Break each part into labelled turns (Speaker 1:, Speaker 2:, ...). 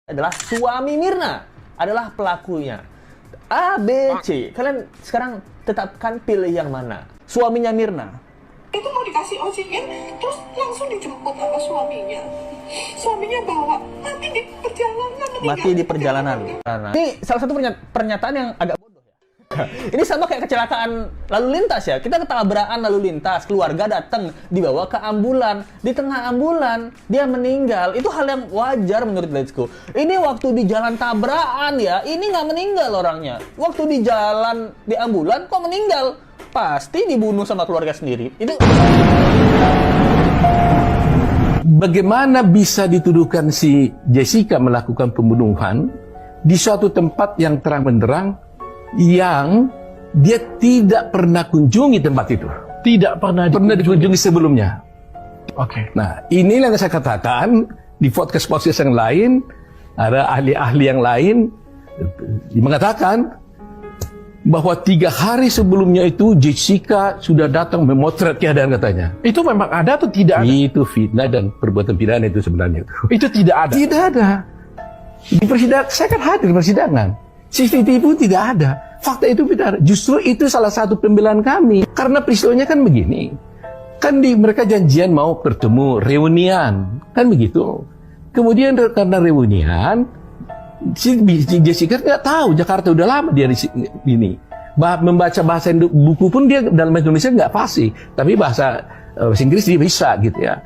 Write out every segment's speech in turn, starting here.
Speaker 1: adalah suami Mirna, adalah pelakunya. A, B, C. Kalian sekarang tetapkan pilih yang mana. Suaminya Mirna.
Speaker 2: Itu mau dikasih oksigen, terus langsung dijemput sama suaminya. Suaminya bawa, mati di perjalanan.
Speaker 1: Mati di perjalanan. Ini salah satu pernyataan yang agak bodoh ya. Ini sama kayak kecelakaan lalu lintas ya. Kita ketabrakan lalu lintas, keluarga datang, dibawa ke ambulan. Di tengah ambulan, dia meninggal. Itu hal yang wajar menurut Let's Go. Ini waktu di jalan tabrakan ya, ini nggak meninggal orangnya. Waktu di jalan, di ambulan, kok meninggal? Pasti dibunuh sama keluarga sendiri. Itu
Speaker 3: bagaimana bisa dituduhkan si Jessica melakukan pembunuhan di suatu tempat yang terang-benderang yang dia tidak pernah kunjungi tempat itu.
Speaker 4: Tidak pernah
Speaker 3: dikunjungi sebelumnya.
Speaker 4: Oke.
Speaker 3: Nah, inilah yang saya katakan di podcast-podcast yang lain, ada ahli-ahli yang lain mengatakan bahwa 3 hari sebelumnya itu Jessica sudah datang memotret keadaan katanya.
Speaker 4: Itu memang ada atau tidak ada?
Speaker 3: Itu fitnah dan perbuatan pidana itu sebenarnya.
Speaker 4: Itu tidak ada?
Speaker 3: Tidak ada. Di persidangan, saya kan hadir di persidangan. CCTV pun tidak ada. Fakta itu benar. Justru itu salah satu pembelaan kami. Karena peristiwanya kan begini. Kan mereka janjian mau bertemu, reunian. Kan begitu. Kemudian karena reunian, si Jessica nggak tahu Jakarta udah lama dia di sini. Membaca bahasa buku pun dia dalam Indonesia nggak fasih, tapi bahasa Inggris dia bisa gitu ya.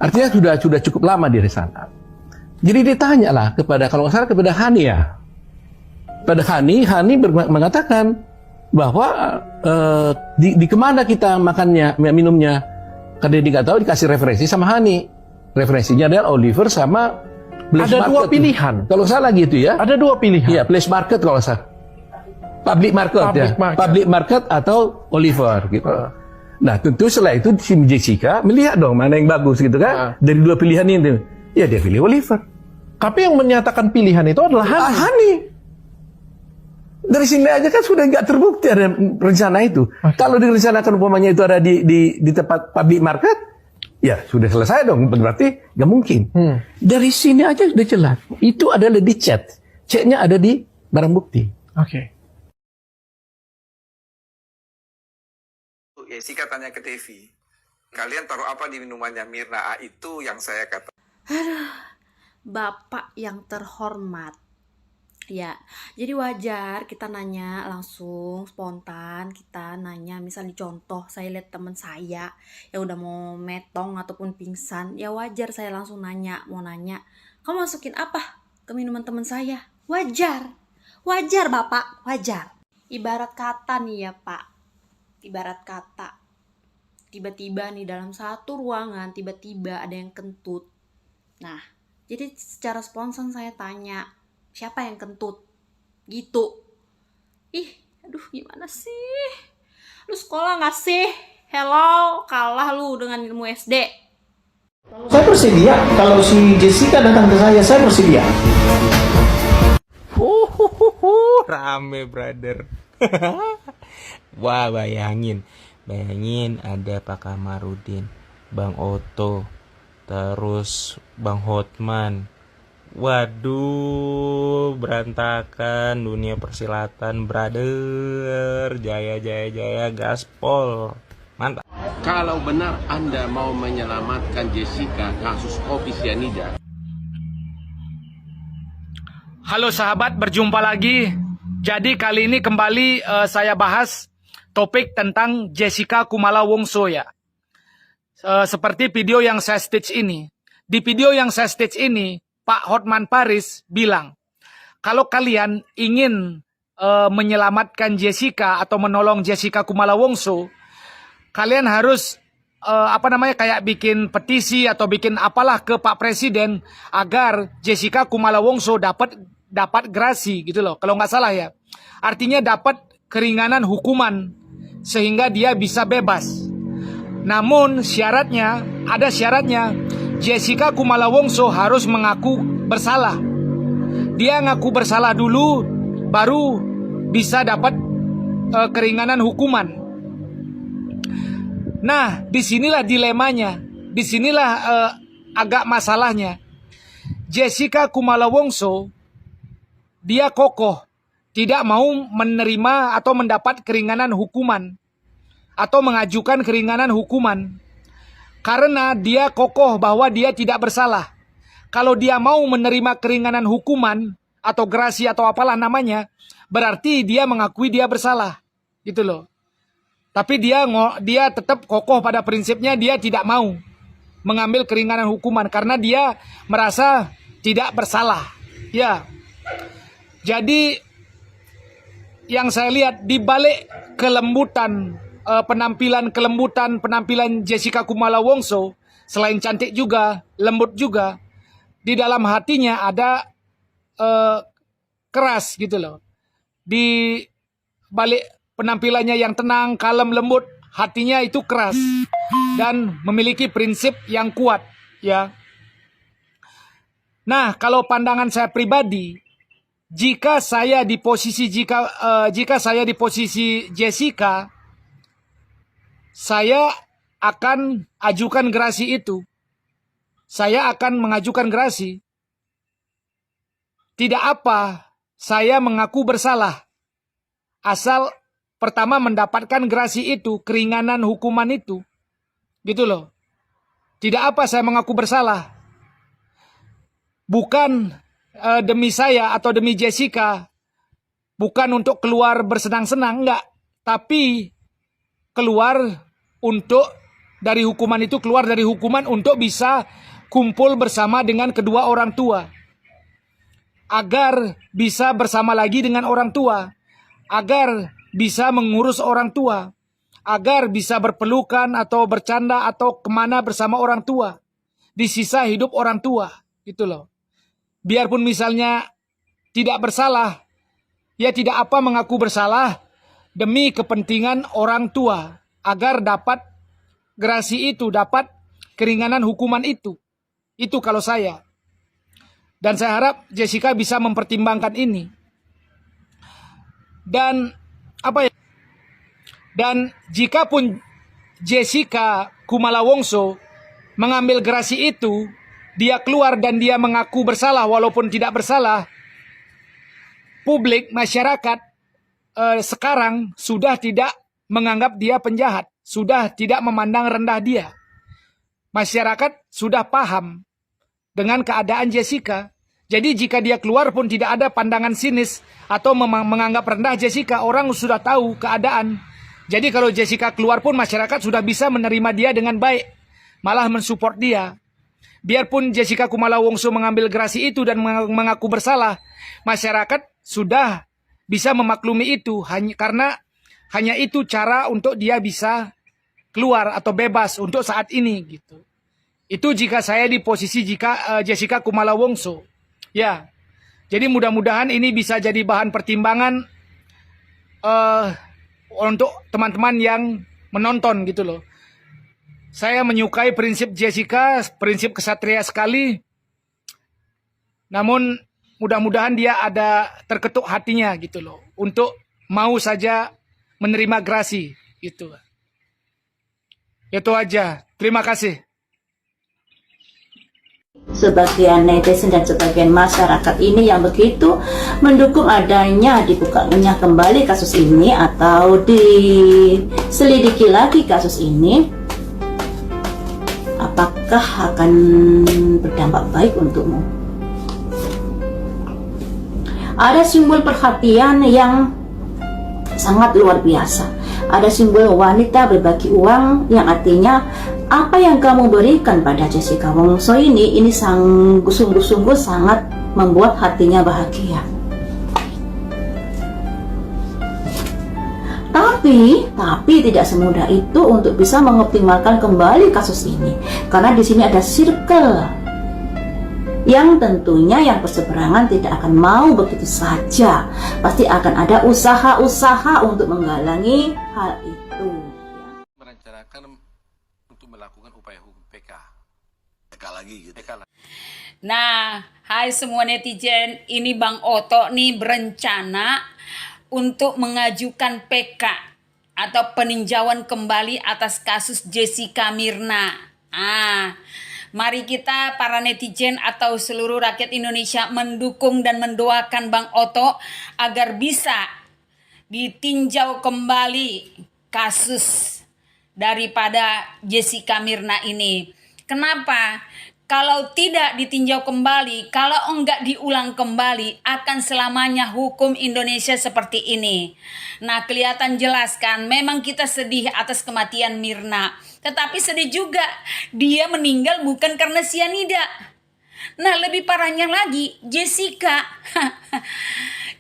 Speaker 3: Artinya sudah cukup lama dia di sana. Jadi ditanya lah kepada, kalau nggak salah kepada Hani ya. Pada Hani mengatakan bahwa di kemana kita makannya, minumnya. Karena dia nggak tahu, dikasih referensi sama Hani. Referensinya adalah Oliver sama Place
Speaker 4: ada
Speaker 3: Market.
Speaker 4: 2 pilihan.
Speaker 3: Kalau salah gitu ya.
Speaker 4: Ada 2 pilihan.
Speaker 3: Iya, Place Market kalau salah. Public Market ya. Public Market atau Oliver gitu. Nah, tentu setelah itu si Jessica melihat dong mana yang bagus gitu kan. Dari 2 pilihan itu. Ya dia pilih Oliver.
Speaker 4: Tapi yang menyatakan pilihan itu adalah Hani.
Speaker 3: Hani. Dari sini aja kan sudah nggak terbukti ada rencana itu. Kalau direncanakan umpamanya itu ada di tempat public market, ya sudah selesai dong, berarti nggak mungkin. Dari sini aja sudah jelas. Itu adalah di chat. Chatnya ada di barang bukti.
Speaker 4: Oke.
Speaker 5: Jessica tanya ke Devi, kalian taruh apa di minumannya Mirna? Itu yang saya kata.
Speaker 6: Bapak yang terhormat. Ya, jadi wajar kita nanya langsung spontan, kita nanya misalnya contoh saya lihat teman saya yang udah mau metong ataupun pingsan, ya wajar saya langsung mau nanya, kamu masukin apa ke minuman teman saya? Wajar Bapak, wajar. Ibarat kata nih ya Pak, ibarat kata, tiba-tiba nih dalam satu ruangan tiba-tiba ada yang kentut. Nah, jadi secara spontan saya tanya, siapa yang kentut? Gitu. Ih, aduh gimana sih? Lu sekolah gak sih? Hello, kalah lu dengan ilmu SD.
Speaker 7: Saya bersedia. Kalau si Jessica datang ke saya bersedia.
Speaker 8: Rame brother. Wah, bayangin ada Pak Kamarudin, Bang Oto, terus Bang Hotman. Waduh, berantakan dunia persilatan, brother. Jaya, gaspol. Mantap.
Speaker 9: Kalau benar Anda mau menyelamatkan Jessica kasus kopi sianida.
Speaker 10: Halo sahabat, berjumpa lagi. Jadi kali ini kembali saya bahas topik tentang Jessica Kumala Wongso ya. Seperti video yang saya stitch ini. Di video yang saya stitch ini, Pak Hotman Paris bilang, kalau kalian ingin menyelamatkan Jessica atau menolong Jessica Kumala Wongso, kalian harus kayak bikin petisi atau bikin apalah ke Pak Presiden agar Jessica Kumala Wongso dapat gerasi gitu loh. Kalau nggak salah ya, artinya dapat keringanan hukuman sehingga dia bisa bebas. Namun ada syaratnya. Jessica Kumala Wongso harus mengaku bersalah. Dia ngaku bersalah dulu, baru bisa dapat keringanan hukuman. Nah, disinilah dilemanya, disinilah agak masalahnya. Jessica Kumala Wongso, dia kokoh, tidak mau menerima atau mendapat keringanan hukuman, atau mengajukan keringanan hukuman. Karena dia kokoh bahwa dia tidak bersalah. Kalau dia mau menerima keringanan hukuman, atau grasi atau apalah namanya, berarti dia mengakui dia bersalah. Gitu loh. Tapi dia tetap kokoh pada prinsipnya, dia tidak mau mengambil keringanan hukuman karena dia merasa tidak bersalah. Ya. Jadi yang saya lihat di balik kelembutan penampilan Jessica Kumala Wongso, selain cantik juga, lembut juga, di dalam hatinya ada keras gitu loh. Di balik penampilannya yang tenang, kalem, lembut, hatinya itu keras dan memiliki prinsip yang kuat, ya. Nah, kalau pandangan saya pribadi, jika saya di posisi Jessica, saya akan ajukan gerasi itu. Saya akan mengajukan gerasi. Tidak apa, saya mengaku bersalah. Asal pertama mendapatkan gerasi itu, keringanan hukuman itu. Gitu loh. Tidak apa saya mengaku bersalah. Bukan demi saya atau demi Jessica. Bukan untuk keluar bersenang-senang, enggak. Tapi keluar dari hukuman untuk bisa kumpul bersama dengan kedua orang tua. Agar bisa bersama lagi dengan orang tua. Agar bisa mengurus orang tua. Agar bisa berpelukan atau bercanda atau kemana bersama orang tua. Di sisa hidup orang tua. Gitu loh. Biarpun misalnya tidak bersalah. Ya tidak apa mengaku bersalah. Demi kepentingan orang tua. Agar dapat gerasi itu. Dapat keringanan hukuman itu. Itu kalau saya. Dan saya harap Jessica bisa mempertimbangkan ini. Dan jika pun Jessica Kumala Wongso mengambil gerasi itu, dia keluar dan dia mengaku bersalah walaupun tidak bersalah, publik, masyarakat sekarang sudah tidak menganggap dia penjahat, sudah tidak memandang rendah dia. Masyarakat sudah paham dengan keadaan Jessica. Jadi jika dia keluar pun tidak ada pandangan sinis atau menganggap rendah Jessica, orang sudah tahu keadaan. Jadi kalau Jessica keluar pun masyarakat sudah bisa menerima dia dengan baik, malah mensupport dia. Biarpun Jessica Kumala Wongso mengambil gerasi itu dan mengaku bersalah, masyarakat sudah bisa memaklumi itu karena hanya itu cara untuk dia bisa keluar atau bebas untuk saat ini gitu. Itu jika saya di posisi Jessica Kumala Wongso. Ya. Jadi mudah-mudahan ini bisa jadi bahan pertimbangan untuk teman-teman yang menonton gitu loh. Saya menyukai prinsip Jessica, prinsip kesatria sekali. Namun mudah-mudahan dia ada terketuk hatinya gitu loh. Untuk mau saja menerima gerasi gitu. Itu aja. Terima kasih.
Speaker 11: Sebagian netizen dan sebagian masyarakat ini yang begitu mendukung adanya dibukanya kembali kasus ini atau diselidiki lagi kasus ini, apakah akan berdampak baik untukmu? Ada simbol perhatian yang sangat luar biasa. Ada simbol wanita berbagi uang yang artinya apa yang kamu berikan pada Jessica Wongso ini sungguh-sungguh sangat membuat hatinya bahagia. Tapi tidak semudah itu untuk bisa mengoptimalkan kembali kasus ini, karena di sini ada circle yang tentunya yang berseberangan tidak akan mau begitu saja. Pasti akan ada usaha-usaha untuk menghalangi hal itu.
Speaker 9: Merencanakan untuk melakukan upaya hukum PK. PK lagi gitu.
Speaker 12: Nah, hai semua netizen, ini Bang Oto nih berencana untuk mengajukan PK atau peninjauan kembali atas kasus Jessica Mirna. Mari kita para netizen atau seluruh rakyat Indonesia mendukung dan mendoakan Bang Oto agar bisa ditinjau kembali kasus daripada Jessica Myrna ini. Kenapa? Kalau tidak ditinjau kembali, kalau enggak diulang kembali, akan selamanya hukum Indonesia seperti ini. Nah, kelihatan jelas kan, memang kita sedih atas kematian Myrna. Tetapi sedih juga, dia meninggal bukan karena sianida. Nah, lebih parahnya lagi, Jessica,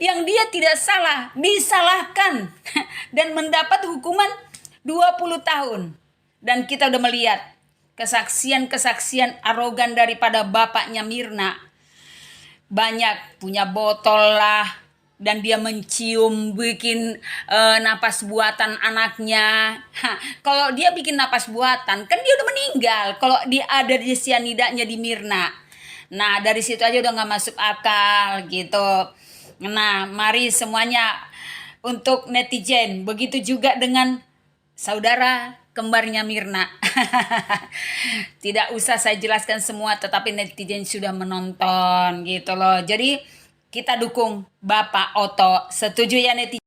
Speaker 12: yang dia tidak salah, disalahkan, dan mendapat hukuman 20 tahun. Dan kita udah melihat, kesaksian-kesaksian arogan daripada bapaknya Myrna. Banyak punya botol lah, dan dia mencium bikin napas buatan anaknya. Kalau dia bikin napas buatan, kan dia udah meninggal. Kalau dia ada di sianidanya di Myrna. Nah, dari situ aja udah gak masuk akal gitu. Nah, mari semuanya untuk netizen, begitu juga dengan saudara kembarnya Myrna. Tidak usah saya jelaskan semua, tetapi netizen sudah menonton gitu loh. Jadi kita dukung Bapak Oto. Setuju ya netizen?